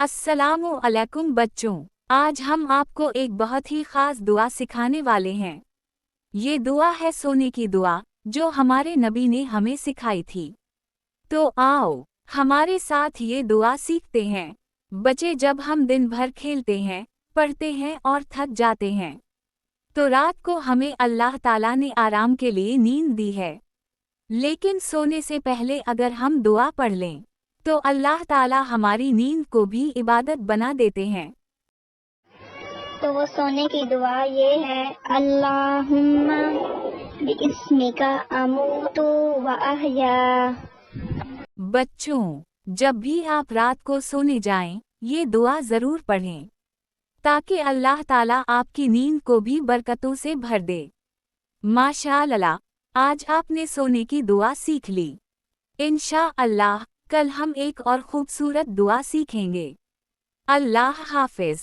अस्सलामु अलैकुम बच्चों, आज हम आपको एक बहुत ही खास दुआ सिखाने वाले हैं। ये दुआ है सोने की दुआ, जो हमारे नबी ने हमें सिखाई थी। तो आओ, हमारे साथ ये दुआ सीखते हैं। बच्चे, जब हम दिन भर खेलते हैं, पढ़ते हैं और थक जाते हैं, तो रात को हमें अल्लाह ताला ने आराम के लिए नींद दी है। लेकिन सोने से पहले अगर हम दुआ पढ़ लें, तो अल्लाह ताला हमारी नींद को भी इबादत बना देते हैं। तो वो सोने की दुआ ये है, अल्लाहुम्मा बिइस्मिका अमूतु व अहया। बच्चों, जब भी आप रात को सोने जाएं, ये दुआ ज़रूर पढ़ें, ताकि अल्लाह ताला आपकी नींद को भी बरकतों से भर दे। माशाअल्लाह, आज आपने सोने की दुआ सीख ली। इंशाअल्लाह कल हम एक और खूबसूरत दुआ सीखेंगे। अल्लाह हाफ़िज़।